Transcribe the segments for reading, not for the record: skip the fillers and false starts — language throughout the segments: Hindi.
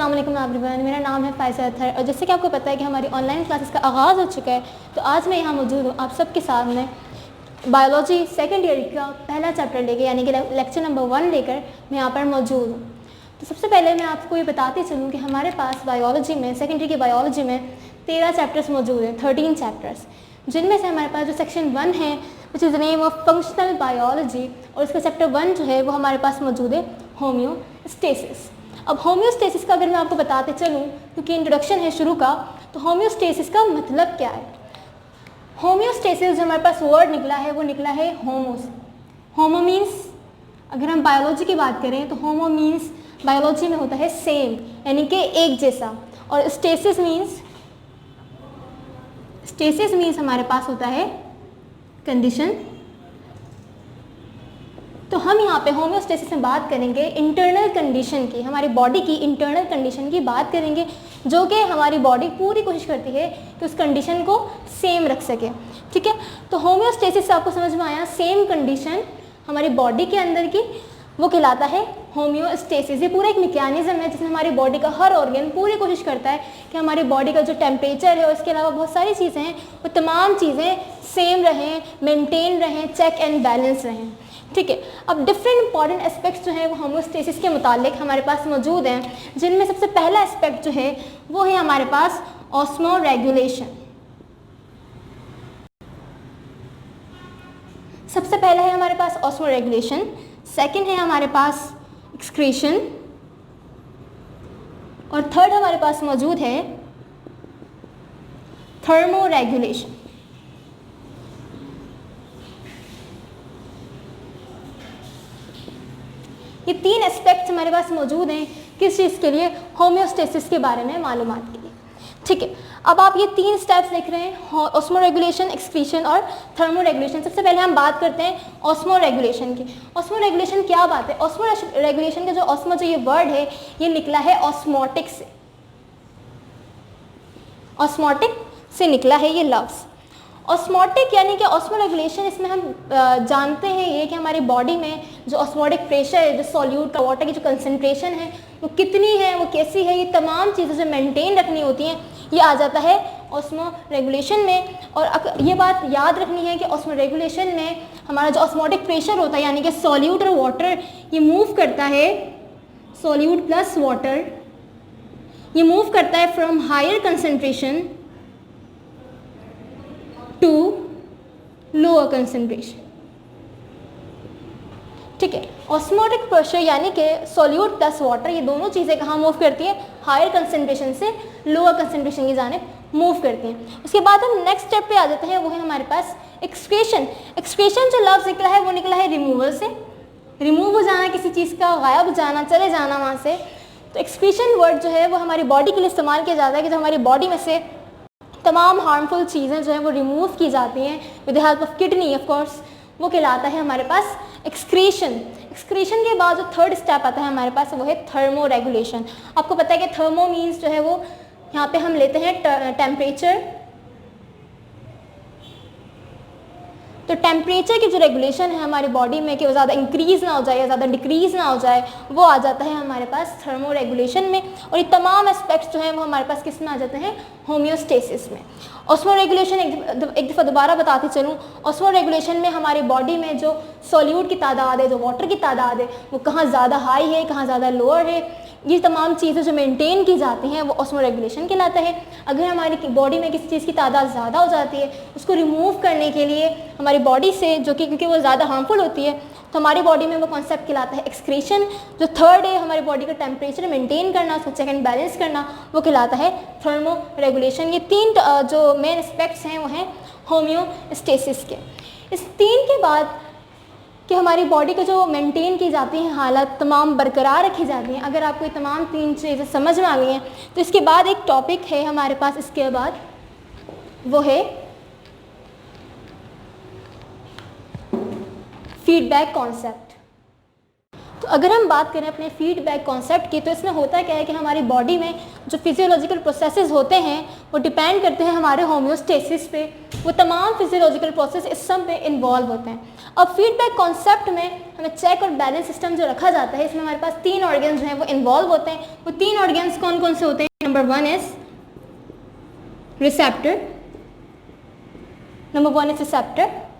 अस्सलाम वालेकुम एवरीवन, मेरा नाम है फ़ाइज़ा अत्तर और जैसे कि आपको पता है कि हमारी ऑनलाइन क्लासेस का आगाज़ हो चुका है, तो आज मैं यहाँ मौजूद हूँ आप सबके सामने बायोलॉजी सेकंड ईयर का पहला चैप्टर लेकर यानी कि लेक्चर नंबर 1 लेकर मैं यहाँ पर मौजूद हूँ। तो सबसे पहले मैं आपको ये बताती चलूँ कि हमारे पास बायोलॉजी में सेकेंड ईयर की बायोलॉजी में 13 चैप्टर्स मौजूद हैं, 13 चैप्टर्स, जिनमें से हमारे पास जो सेक्शन 1 है which is name of functional biology, और उसका चैप्टर 1 जो है वो हमारे पास मौजूद है होम्योस्टेसिस। अब होम्योस्टेसिस का अगर मैं आपको बताते चलूँ क्योंकि इंट्रोडक्शन है शुरू का, तो होम्योस्टेसिस का मतलब क्या है। होम्योस्टेसिस जो हमारे पास वर्ड निकला है वो निकला है होमोस। होमो मीन्स, अगर हम बायोलॉजी की बात करें तो होमो मीन्स बायोलॉजी में होता है सेम यानी कि एक जैसा, और स्टेसिस मीन्स हमारे पास होता है कंडीशन। तो हम यहाँ पे होम्योस्टेसिस में बात करेंगे इंटरनल कंडीशन की, हमारी बॉडी की इंटरनल कंडीशन की बात करेंगे, जो कि हमारी बॉडी पूरी कोशिश करती है कि उस कंडीशन को सेम रख सके। ठीक है, तो होम्योस्टेसिस से आपको समझ में आया, सेम कंडीशन हमारी बॉडी के अंदर की, वो कहलाता है होम्योस्टेसिस। ये पूरा एक मैकेनिज्म है जिसमें हमारी बॉडी का हर ऑर्गन पूरी कोशिश करता है कि हमारी बॉडी का जो टेम्परेचर है और इसके अलावा बहुत सारी चीज़ें हैं वो तमाम चीज़ें सेम रहें, मेंटेन रहें, चेक एंड बैलेंस रहें। ठीक है, अब डिफरेंट इंपॉर्टेंट एस्पेक्ट्स जो हैं वो होम्योस्टेसिस के मुतालिक हमारे पास मौजूद हैं, जिनमें सबसे पहला एस्पेक्ट जो है वो है हमारे पास ऑस्मोरेगुलेशन। सबसे पहला है हमारे पास ऑस्मोरेगुलेशन, सेकंड है हमारे पास एक्सक्रीशन, और थर्ड हमारे पास मौजूद है थर्मोरेगुलेशन। ये 3 एस्पेक्ट्स हमारे पास मौजूद हैं किस चीज़ के लिए, होम्योस्टेसिस के बारे में मालूमात के लिए। ठीक है, अब आप ये 3 स्टेप्स देख रहे हैं, ऑस्मोरेगुलेशन, एक्सक्रीशन और थर्मोरेगुलेशन। सबसे पहले हम बात करते हैं ऑस्मोरेगुलेशन की। ऑस्मोरेगुलेशन क्या बात है। ऑस्मोरेगुलेशन का जो ऑस्मो जो ये वर्ड है ये निकला है ऑस्मोटिक से, ऑस्मोटिक से निकला है ये लफ्ज़। ऑस्मोटिक यानी कि ऑस्मोरेगुलेशन, इसमें हम जानते हैं ये कि हमारी बॉडी में जो ऑस्मोटिक प्रेशर है, जो सॉल्यूट का वाटर की जो कंसंट्रेशन है वो कितनी है, वो कैसी है, ये तमाम चीज़ें जो मेंटेन रखनी होती हैं ये आ जाता है ऑस्मोरेगुलेशन में। और ये बात याद रखनी है कि ऑस्मोरेगुलेशन में हमारा जो ऑस्मोटिक प्रेशर होता है यानी कि सॉल्यूट और वाटर ये मूव करता है, सॉल्यूट प्लस वाटर ये मूव करता है from higher concentration to lower concentration. ठीक है, ऑस्मोटिक प्रेशर यानी कि सॉल्यूट प्लस वाटर ये दोनों चीज़ें कहाँ मूव करती है, हायर कंसंट्रेशन से लोअर कंसंट्रेशन की जानिब मूव करती हैं। उसके बाद हम नेक्स्ट स्टेप पे आ जाते हैं, वो है हमारे पास एक्सक्रीशन। एक्सक्रीशन जो लफ्ज़ निकला है वो निकला है रिमूवल से, रिमूव हो जाना किसी चीज़ का, गायब हो जाना, चले जाना वहाँ से। तो एक्सक्रीशन वर्ड जो है वो हमारी बॉडी के लिए इस्तेमाल किया जाता है कि जो हमारी बॉडी में से तमाम हार्मफुल चीज़ें जो है वो रिमूव की जाती हैं with the help of kidney of course, वो कहलाता है हमारे पास एक्सक्रीशन। एक्सक्रीशन के बाद जो थर्ड स्टेप आता है हमारे पास वो है थर्मोरेगुलेशन। आपको पता है कि थर्मो मीन्स जो है वो यहाँ पे हम लेते हैं टेम्परेचर, तो टेम्परेचर की जो रेगुलेशन है हमारी बॉडी में कि वो ज़्यादा इंक्रीज़ ना हो जाए या ज़्यादा डिक्रीज़ ना हो जाए, वो आ जाता है हमारे पास थर्मोरेगुलेशन में। और ये तमाम एस्पेक्ट्स जो हैं वो हमारे पास किस में आ जाते हैं, होम्योस्टेसिस में। ऑस्मोरेगुलेशन एक दफ़ा दोबारा बताते चलूँ, ऑस्मोरेगुलेशन में हमारी बॉडी में जो सॉल्यूट की तादाद है, जो वाटर की तादाद है, वो कहाँ ज़्यादा हाई है, कहाँ ज़्यादा लोअर है, ये तमाम चीज़ें जो मेंटेन की जाती हैं वो ऑस्मोरेगुलेशन कहलाता है। अगर हमारी बॉडी में किसी चीज़ की तादाद ज़्यादा हो जाती है, उसको रिमूव करने के लिए हमारी बॉडी से, जो कि क्योंकि वो ज़्यादा हार्मफुल होती है, तो हमारी बॉडी में वो कॉन्सेप्ट कहलाता है एक्सक्रीशन। जो थर्ड है हमारी बॉडी का टेम्परेचर मेंटेन करना, उसको चेक एंड बैलेंस करना, वो कहलाता है थर्मोरेगुलेशन। ये 3 जो मेन एस्पेक्ट्स हैं वो हैं होम्योस्टेसिस के। इस 3 के बाद कि हमारी बॉडी को जो मेंटेन की जाती हैं हालत तमाम बरकरार रखी जाती हैं, अगर आपको ये तमाम 3 चीज़ें समझ में आ गई हैं तो इसके बाद एक टॉपिक है हमारे पास, इसके बाद वो है फीडबैक कॉन्सेप्ट। तो अगर हम बात करें अपने फीडबैक कॉन्सेप्ट की, तो इसमें होता क्या है कि हमारी बॉडी में जो फिजियोलॉजिकल प्रोसेसेस होते हैं वो डिपेंड करते हैं हमारे होम्योस्टेसिस पे। वो तमाम फिजियोलॉजिकल प्रोसेस इस सब में इन्वॉल्व होते हैं। अब फीडबैक कॉन्सेप्ट में हमें चेक और बैलेंस सिस्टम जो रखा जाता है, इसमें हमारे पास 3 ऑर्गन्स जो हैं वो इन्वॉल्व होते हैं। वो 3 ऑर्गन्स कौन कौन से होते हैं? Number 1 is receptor,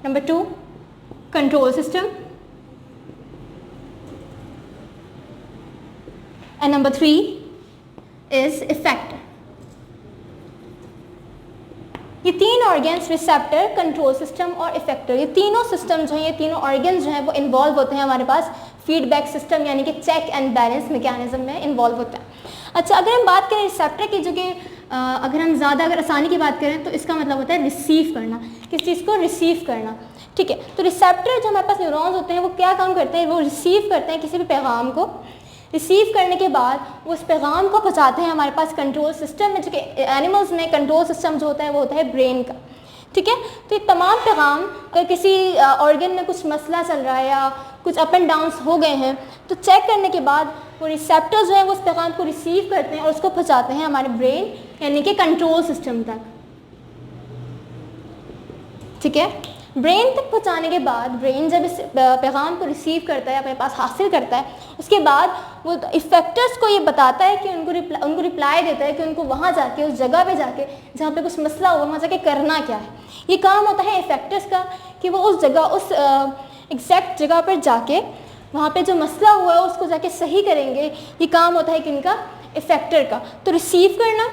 number 2 control system, and number 3 is effector। ये 3 ऑर्गन्स, रिसेप्टर, कंट्रोल सिस्टम और इफेक्टर, ये तीनों सिस्टम जो हैं, ये तीनों ऑर्गन्स जो हैं वो इन्वॉल्व होते हैं हमारे पास फीडबैक सिस्टम यानी कि चेक एंड बैलेंस मैकेनिज्म में इन्वॉल्व होता है। अच्छा, अगर हम बात करें रिसेप्टर की, जो कि अगर आसानी की बात करें तो इसका मतलब होता है रिसीव करना, किस चीज़ को रिसीव करना। ठीक है, तो रिसेप्टर जो हमारे पास न्यूरॉन्स होते हैं वो क्या काम करते हैं? वो रिसीव करते हैं किसी भी पैगाम को। रिसीव करने के बाद वो उस पैगाम को पहुंचाते हैं हमारे पास कंट्रोल सिस्टम में, जो कि एनिमल्स में कंट्रोल सिस्टम जो होता है वो होता है ब्रेन का। ठीक है, तो ये तमाम पैगाम, अगर किसी ऑर्गन में कुछ मसला चल रहा है या कुछ अप एंड डाउन्स हो गए हैं, तो चेक करने के बाद वो रिसेप्टर्स जो हैं वो उस पैगाम को रिसीव करते हैं और उसको पहुंचाते हैं हमारे ब्रेन यानी कि कंट्रोल सिस्टम तक। ठीक है, ब्रेन तक पहुंचाने के बाद ब्रेन जब इस पैगाम को रिसीव करता है, अपने पास हासिल करता है, उसके बाद वो इफेक्टर्स को ये बताता है कि उनको रिप्लाई देता है कि उनको वहाँ जाके, उस जगह पे जाके जहाँ पे कुछ मसला हुआ, वहाँ जाके करना क्या है। ये काम होता है इफेक्टर्स का कि वो उस जगह, उस एग्जैक्ट जगह पर जाके वहाँ पे जो मसला हुआ है उसको जाके सही करेंगे। ये काम होता है किनका? इफेक्टर का। तो रिसीव करना,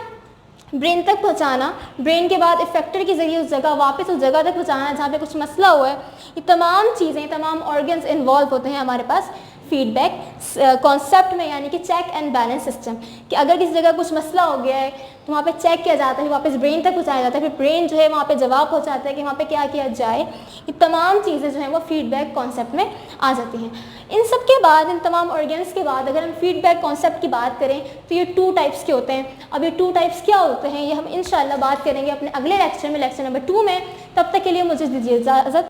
ब्रेन तक पहुंचाना, ब्रेन के बाद इफेक्टर के ज़रिए उस जगह, वापस उस जगह तक पहुंचाना जहाँ पे कुछ मसला हुआ है, ये तमाम चीज़ें, तमाम ऑर्गन्स इन्वॉल्व होते हैं हमारे पास फीडबैक कॉन्सेप्ट में यानी कि चेक एंड बैलेंस सिस्टम। कि अगर किसी जगह कुछ मसला हो गया है तो वहाँ पे चेक किया जाता है, वापस ब्रेन तक पहुँचाया जाता है, फिर ब्रेन जो है वहाँ पे जवाब पहुँचाता है कि वहाँ पे क्या किया जाए। ये तमाम चीज़ें जो हैं वो फीडबैक कॉन्सेप्ट में आ जाती हैं। इन सब के बाद, इन तमाम ऑर्गन्स के बाद अगर हम फीडबैक कॉन्सेप्ट की बात करें तो ये 2 टाइप्स के होते हैं। अब ये 2 टाइप्स क्या होते हैं ये हम इंशाल्लाह बात करेंगे अपने अगले लेक्चर में, लेक्चर नंबर 2 में। तब तक के लिए मुझे दीजिए इजाज़त।